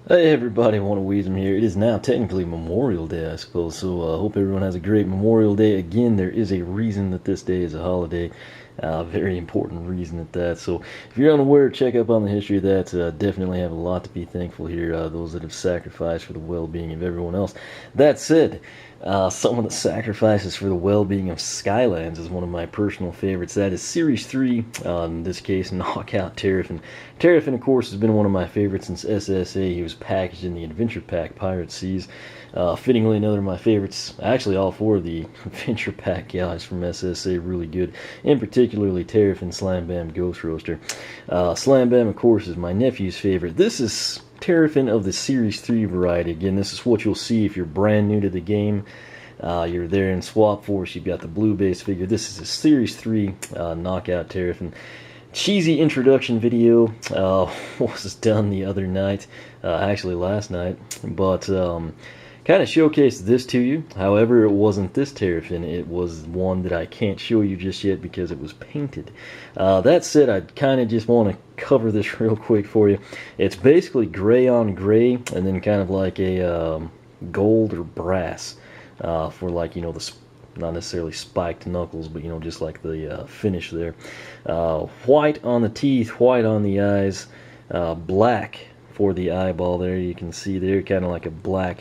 Hey everybody, One of Weezem here. It is now technically Memorial Day, I suppose, so I hope everyone has a great Memorial Day. Again, there is a reason that this day is a holiday, very important reason at that. So if you're unaware, check up on the history of that. Definitely have a lot to be thankful here, those that have sacrificed for the well-being of everyone else. That said, some of the sacrifices for the well-being of Skylands is one of my personal favorites. That is Series 3, in this case, Knockout Terrafin. Terrafin, of course, has been one of my favorites since SSA. He was packaged in the Adventure Pack Pirate Seas. Fittingly, another of my favorites. Actually, all four of the Adventure Pack guys from SSA really good. In particularly Terrafin, Slam Bam, Ghost Roaster. Slam Bam, of course, is my nephew's favorite. This is Terrafin of the Series 3 variety. Again, this is what you'll see if you're brand new to the game. You're there in Swap Force, you've got the blue base figure. This is a Series 3 Knockout Terrafin. Cheesy introduction video was done the other night, actually last night, but kind of showcased this to you. However, it wasn't this Terrafin, it was one that I can't show you just yet because it was painted. That said, I kind of just want to cover this real quick for you. It's basically gray on gray, and then kind of like a gold or brass for, like, you know, the not necessarily spiked knuckles, but, you know, just like the finish there. White on the teeth, white on the eyes, black for the eyeball there. You can see there kind of like a black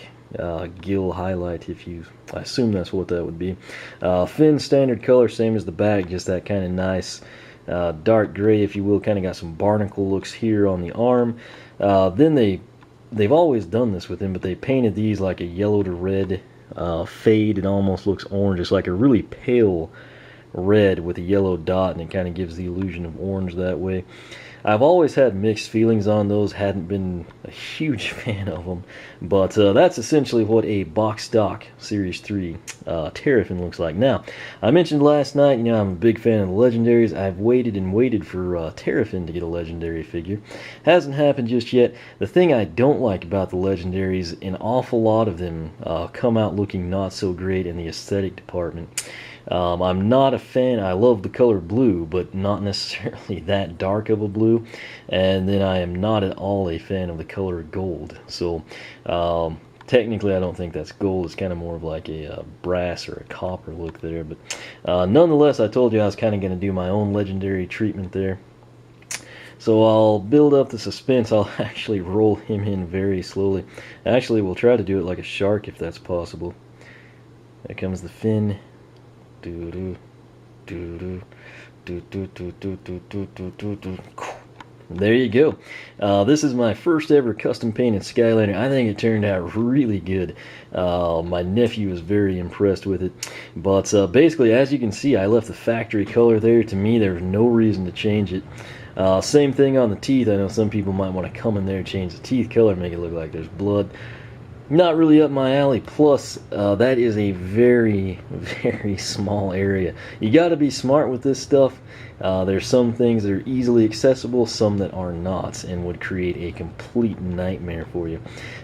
gill highlight, I assume that's what that would be. Fin standard color, same as the back, just that kind of nice dark gray, if you will. Kind of got some barnacle looks here on the arm. Then they've always done this with him, but they painted these like a yellow to red fade. It almost looks orange. It's like a really pale red with a yellow dot, and it kind of gives the illusion of orange that way. I've always had mixed feelings on those, hadn't been a huge fan of them, but that's essentially what a box stock Series 3 Terrafin looks like. Now, I mentioned last night, you know, I'm a big fan of the legendaries. I've waited and waited for Terrafin to get a legendary figure. Hasn't happened just yet. The thing I don't like about the legendaries, an awful lot of them come out looking not so great in the aesthetic department. I'm not a fan. I love the color blue, but not necessarily that dark of a blue. And then I am not at all a fan of the color gold. So technically I don't think that's gold. It's kind of more of like a brass or a copper look there. But nonetheless, I told you I was kind of going to do my own legendary treatment there. So I'll build up the suspense. I'll actually roll him in very slowly. Actually, we'll try to do it like a shark if that's possible. There comes the fin. There you go. This is my first ever custom painted Skylander. I think it turned out really good. My nephew was very impressed with it. But basically, as you can see, I left the factory color there. To me, there was no reason to change it. Same thing on the teeth. I know some people might want to come in there and change the teeth color, make it look like there's blood. Not really up my alley. Plus, that is a very, very small area. You got to be smart with this stuff. There's some things that are easily accessible, some that are not, and would create a complete nightmare for you.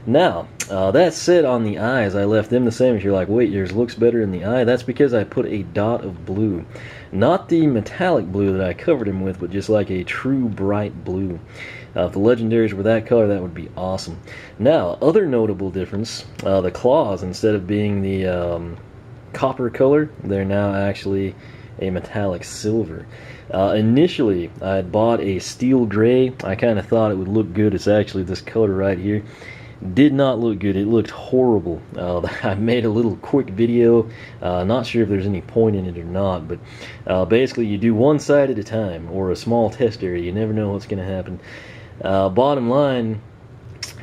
Now, that said, on the eyes, I left them the same. If you're like, wait, yours looks better in the eye, that's because I put a dot of blue. Not the metallic blue that I covered him with, but just like a true bright blue. If the legendaries were that color, that would be awesome. Now, other notable difference, the claws, instead of being the copper color, they're now actually a metallic silver. Initially, I had bought a steel gray. I kind of thought it would look good. It's actually this color right here. Did not look good. It looked horrible. I made a little quick video. Not sure if there's any point in it or not, but basically you do one side at a time, or a small test area. You never know what's going to happen. Bottom line,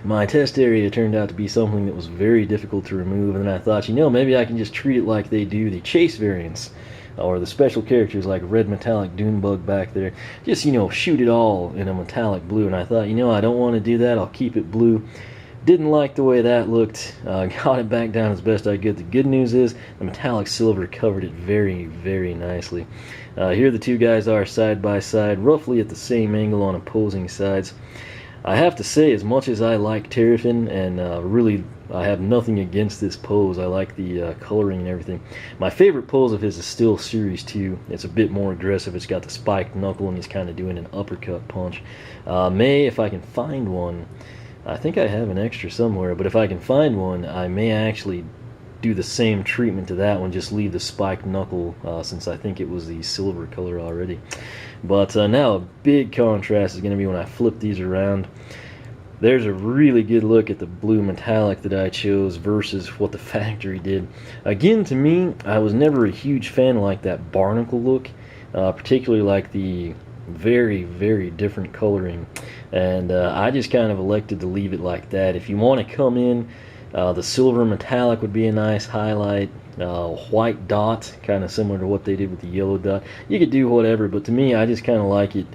my test area turned out to be something that was very difficult to remove, and then I thought, you know, maybe I can just treat it like they do the chase variants, or the special characters like Red Metallic Dunebug back there. Just, you know, shoot it all in a metallic blue, and I thought, you know, I don't want to do that. I'll keep it blue. Didn't like the way that looked. Got it back down as best I could. The good news is the metallic silver covered it very, very nicely. Here the two guys are side by side, roughly at the same angle on opposing sides. I have to say, as much as I like Terrafin, and really I have nothing against this pose, I like the coloring and everything, my favorite pose of his is still Series 2. It's a bit more aggressive. It's got the spiked knuckle, and he's kind of doing an uppercut punch. If I can find one, I think I have an extra somewhere, but if I can find one, I may actually do the same treatment to that one, just leave the spiked knuckle, since I think it was the silver color already. But now a big contrast is going to be when I flip these around. There's a really good look at the blue metallic that I chose versus what the factory did. Again, to me, I was never a huge fan of like that barnacle look, particularly like the very, very different coloring. And I just kind of elected to leave it like that. If you want to come in, the silver metallic would be a nice highlight. White dot, kind of similar to what they did with the yellow dot. You could do whatever, but to me, I just kind of like it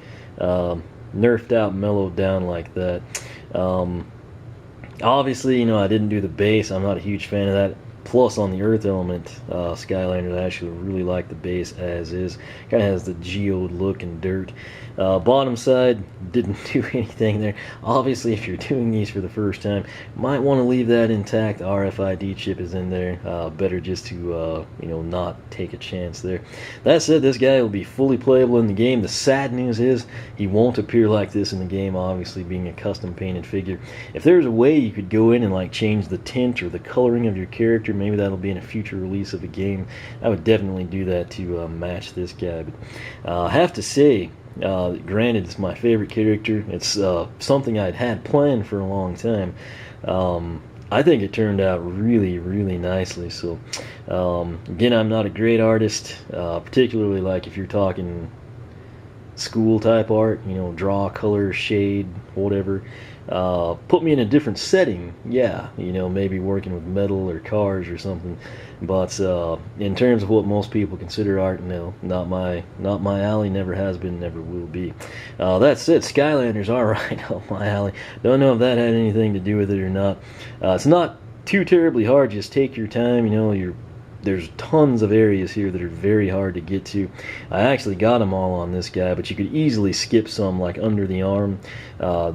nerfed out, mellowed down like that. Obviously, you know, I didn't do the base. I'm not a huge fan of that. Plus, on the Earth Element Skylander, I actually really like the base as is. Kind of has the geode look and dirt. Bottom side, didn't do anything there. Obviously, if you're doing these for the first time, might want to leave that intact. The RFID chip is in there. Better just to, you know, not take a chance there. That said, this guy will be fully playable in the game. The sad news is he won't appear like this in the game, obviously being a custom painted figure. If there's a way you could go in and like change the tint or the coloring of your character, maybe that'll be in a future release of a game, I would definitely do that to match this guy. But I have to say, granted, it's my favorite character. It's something I'd had planned for a long time. I think it turned out really, really nicely. So, again, I'm not a great artist, particularly like if you're talking school type art, you know, draw, color, shade, whatever. Put me in a different setting, yeah, you know, maybe working with metal or cars or something. But in terms of what most people consider art, no, not my alley. Never has been, never will be. That said, Skylanders are right up my alley. Don't know if that had anything to do with it or not. It's not too terribly hard. Just take your time. You know, there's tons of areas here that are very hard to get to. I actually got them all on this guy, but you could easily skip some like under the arm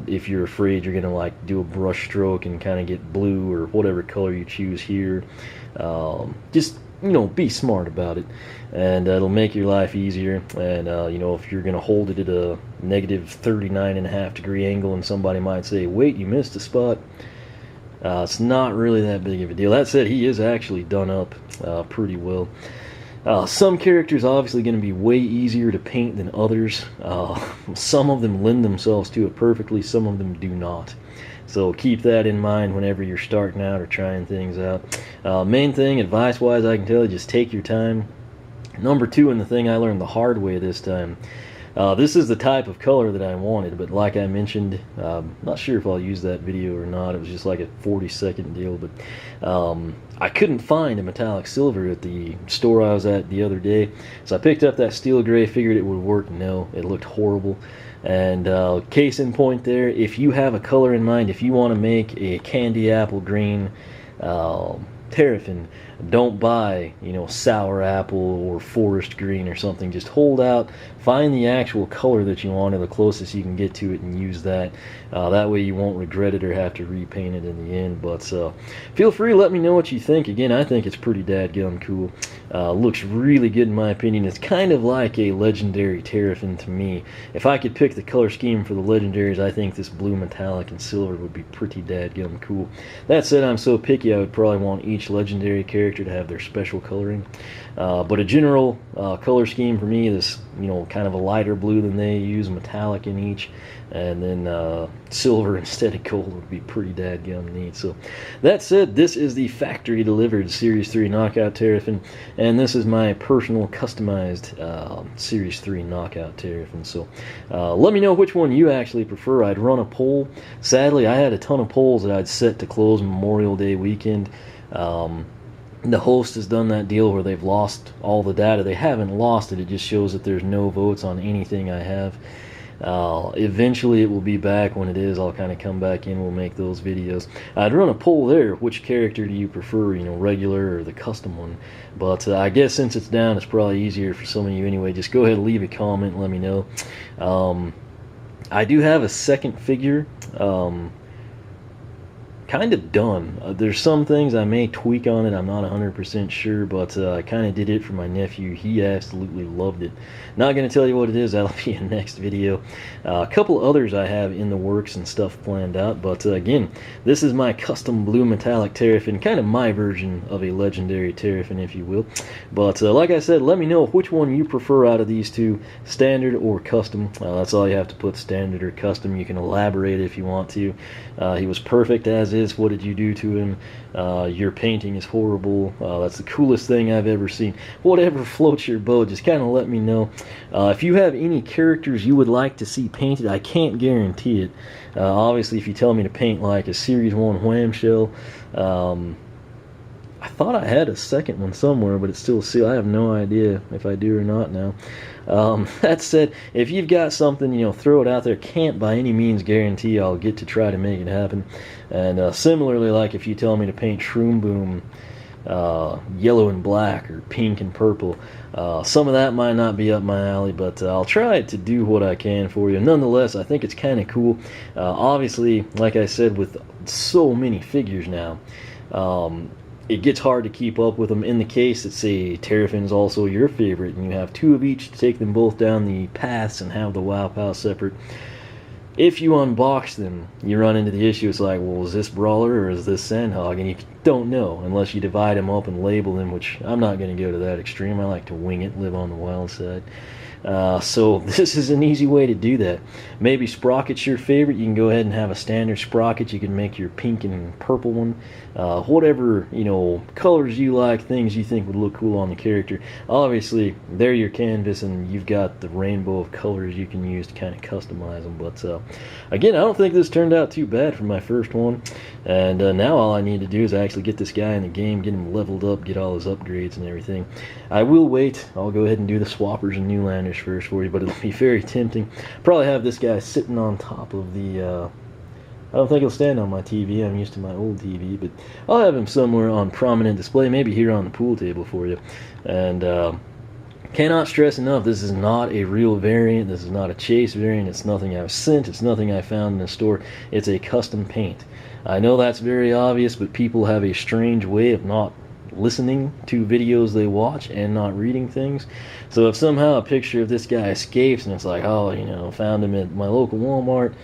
if you're afraid you're gonna like do a brush stroke and kind of get blue or whatever color you choose here. Just, you know, be smart about it, and it'll make your life easier. And you know, if you're gonna hold it at a negative 39.5-degree angle and somebody might say, wait, you missed a spot, it's not really that big of a deal. That said, he is actually done up pretty well. Some characters obviously going to be way easier to paint than others. Some of them lend themselves to it perfectly, some of them do not. So keep that in mind whenever you're starting out or trying things out. Main thing, advice-wise, I can tell you, just take your time. Number two, and the thing I learned the hard way this time, this is the type of color that I wanted, but like I mentioned, not sure if I'll use that video or not. It was just like a 40-second deal, but I couldn't find a metallic silver at the store I was at the other day, so I picked up that steel gray, figured it would work. No, it looked horrible. And case in point there, if you have a color in mind, if you want to make a candy apple green Terrafin, don't buy, you know, sour apple or forest green or something. Just hold out, find the actual color that you want, or the closest you can get to it, and use that. That way you won't regret it or have to repaint it in the end. But feel free to let me know what you think. Again, I think it's pretty dadgum cool. Looks really good in my opinion. It's kind of like a legendary Terrafin to me. If I could pick the color scheme for the legendaries, I think this blue metallic and silver would be pretty dadgum cool. That said, I'm so picky, I would probably want each legendary character to have their special coloring. But a general color scheme for me is, you know, kind of a lighter blue than they use, metallic in each, and then silver instead of gold would be pretty dadgum neat. So that said, this is the factory delivered Series 3 Knockout Terrafin, and this is my personal customized Series 3 Knockout Terrafin. So let me know which one you actually prefer. I'd run a poll. Sadly, I had a ton of polls that I'd set to close Memorial Day weekend. The host has done that deal where they've lost all the data. They haven't lost it, it just shows that there's no votes on anything I have. Eventually it will be back. When it is, I'll kind of come back in, we'll make those videos. I'd run a poll there, which character do you prefer, you know, regular or the custom one? But I guess since it's down, it's probably easier for some of you anyway. Just go ahead and leave a comment and let me know. I do have a second figure kind of done. There's some things I may tweak on it, I'm not 100% sure, but I kind of did it for my nephew. He absolutely loved it. Not going to tell you what it is, that'll be in next video. A couple others I have in the works and stuff planned out, but again, this is my custom Blue Metallic Terrafin, kind of my version of a legendary Terrafin, if you will. But like I said, let me know which one you prefer out of these two, standard or custom. That's all you have to put, standard or custom. You can elaborate if you want to. He was perfect as is. What did you do to him? Your painting is horrible. That's the coolest thing I've ever seen. Whatever floats your boat, just kind of let me know. If you have any characters you would like to see painted, I can't guarantee it. Obviously, if you tell me to paint like a Series 1 Wham Shell, I thought I had a second one somewhere, but it's still sealed. I have no idea if I do or not now. That said, if you've got something, you know, throw it out there. Can't by any means guarantee I'll get to try to make it happen. And similarly, like if you tell me to paint Shroom Boom yellow and black or pink and purple, some of that might not be up my alley, but I'll try to do what I can for you. Nonetheless, I think it's kind of cool. Obviously, like I said, with so many figures now, it gets hard to keep up with them. In the case that, say, Terrafin's also your favorite, and you have two of each to take them both down the paths and have the Wow Pow separate, if you unbox them, you run into the issue. It's like, well, is this Brawler or is this Sandhog? And you don't know unless you divide them up and label them, which I'm not going to go to that extreme. I like to wing it, live on the wild side. So this is an easy way to do that. Maybe Sprocket's your favorite. You can go ahead and have a standard Sprocket. You can make your pink and purple one. Whatever, you know, colors you like, things you think would look cool on the character. Obviously, they're your canvas, and you've got the rainbow of colors you can use to kind of customize them. But again, I don't think this turned out too bad for my first one. And now all I need to do is actually get this guy in the game, get him leveled up, get all his upgrades and everything. I will wait. I'll go ahead and do the Swappers and Newlanders first for you, but it'll be very tempting. Probably have this guy sitting on top of the I don't think he'll stand on my TV. I'm used to my old TV, but I'll have him somewhere on prominent display, maybe here on the pool table for you. And cannot stress enough, this is not a real variant. This is not a chase variant. It's nothing I've sent. It's nothing I found in a store. It's a custom paint. I know that's very obvious, but people have a strange way of not listening to videos they watch and not reading things. So if somehow a picture of this guy escapes and it's like, oh, you know, found him at my local Walmart,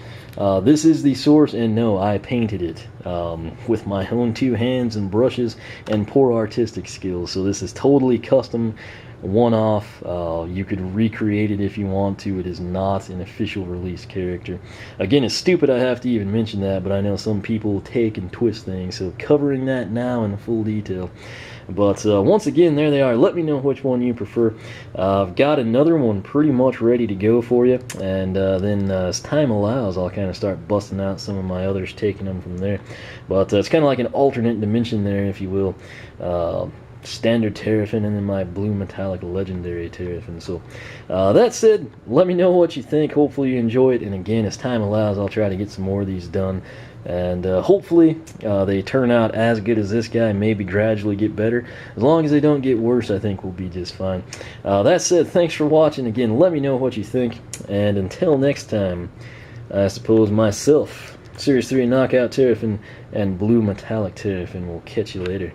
this is the source, and no, I painted it with my own two hands and brushes and poor artistic skills. So this is totally custom, one-off. You could recreate it if you want to. It is not an official release character. Again, it's stupid I have to even mention that, but I know some people take and twist things, so covering that now in full detail. But once again, there they are. Let me know which one you prefer. I've got another one pretty much ready to go for you, and then as time allows, I'll kind of start busting out some of my others, taking them from there. But it's kind of like an alternate dimension there, if you will. Standard Terrafin and then my Blue Metallic Legendary Terrafin. So that said, let me know what you think. Hopefully you enjoy it, and again, as time allows, I'll try to get some more of these done, and hopefully they turn out as good as this guy, maybe gradually get better. As long as they don't get worse, I think we'll be just fine. That said, thanks for watching. Again, let me know what you think, and until next time, I suppose myself, Series 3 Knockout Terrafin and Blue Metallic Terrafin, will catch you later.